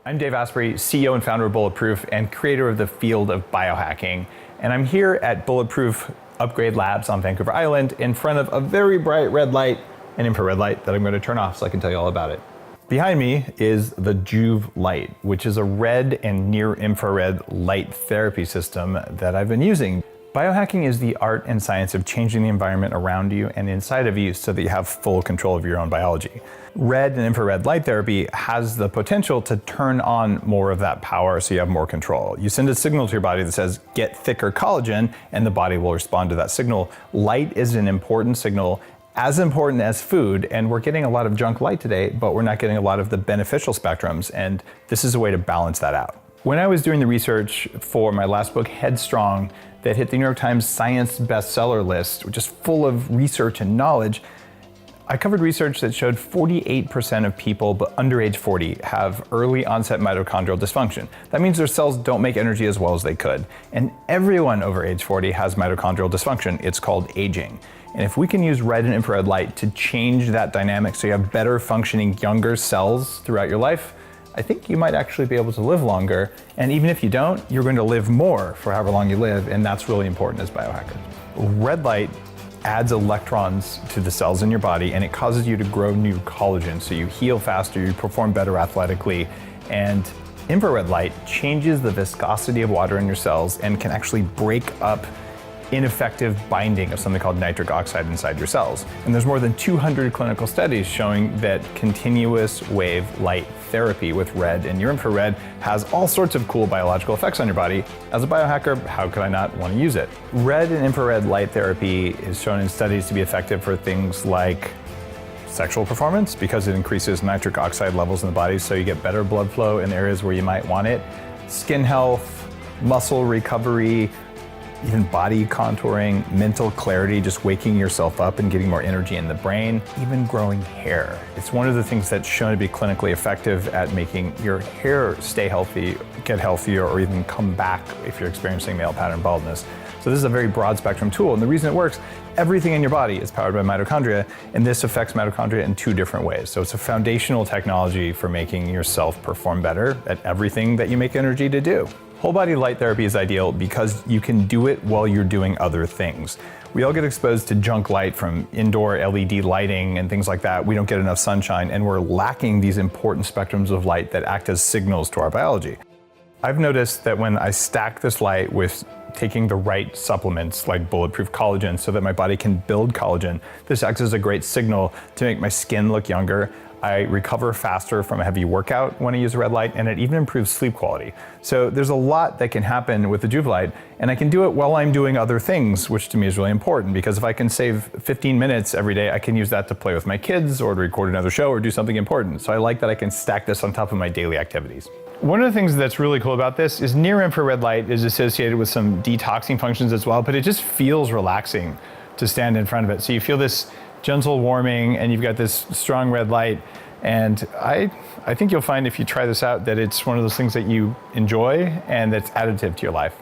I'm Dave Asprey, CEO and founder of Bulletproof and creator of the field of biohacking. And I'm here at Bulletproof Upgrade Labs on Vancouver Island in front of a very bright red light, an infrared light that I'm going to turn off so I can tell you all about it. Behind me is the JOOVV light, which is a red and near infrared light therapy system that I've been using. Biohacking is the art and science of changing the environment around you and inside of you so that you have full control of your own biology. Red and infrared light therapy has the potential to turn on more of that power so you have more control. You send a signal to your body that says, get thicker collagen, and the body will respond to that signal. Light is an important signal, as important as food, and we're getting a lot of junk light today, but we're not getting a lot of the beneficial spectrums, and this is a way to balance that out. When I was doing the research for my last book, Headstrong, that hit the New York Times Science bestseller list, which is full of research and knowledge, I covered research that showed 48% of people but under age 40 have early onset mitochondrial dysfunction. That means their cells don't make energy as well as they could. And everyone over age 40 has mitochondrial dysfunction. It's called aging. And if we can use red and infrared light to change that dynamic so you have better functioning younger cells throughout your life, I think you might actually be able to live longer. And even if you don't, you're going to live more for however long you live. And that's really important as biohackers. Red light adds electrons to the cells in your body and it causes you to grow new collagen. So you heal faster, you perform better athletically. And infrared light changes the viscosity of water in your cells and can actually break up ineffective binding of something called nitric oxide inside your cells. And there's more than 200 clinical studies showing that continuous wave light therapy with red and near infrared has all sorts of cool biological effects on your body. As a biohacker, how could I not want to use it? Red and infrared light therapy is shown in studies to be effective for things like sexual performance because it increases nitric oxide levels in the body so you get better blood flow in areas where you might want it, skin health, muscle recovery, even body contouring, mental clarity, just waking yourself up and getting more energy in the brain, even growing hair. It's one of the things that's shown to be clinically effective at making your hair stay healthy, get healthier, or even come back if you're experiencing male pattern baldness. So this is a very broad spectrum tool, and the reason it works, everything in your body is powered by mitochondria, and this affects mitochondria in two different ways. So it's a foundational technology for making yourself perform better at everything that you make energy to do. Whole body light therapy is ideal because you can do it while you're doing other things. We all get exposed to junk light from indoor LED lighting and things like that. We don't get enough sunshine and we're lacking these important spectrums of light that act as signals to our biology. I've noticed that when I stack this light with taking the right supplements like Bulletproof Collagen so that my body can build collagen, this acts as a great signal to make my skin look younger. I recover faster from a heavy workout when I use red light, and it even improves sleep quality. So there's a lot that can happen with the JOOVV light, and I can do it while I'm doing other things, which to me is really important, because if I can save 15 minutes every day, I can use that to play with my kids or to record another show or do something important. So I like that I can stack this on top of my daily activities. One of the things that's really cool about this is near infrared light is associated with some detoxing functions as well, but it just feels relaxing to stand in front of it. So you feel this gentle warming and you've got this strong red light. And I think you'll find if you try this out that it's one of those things that you enjoy and that's additive to your life.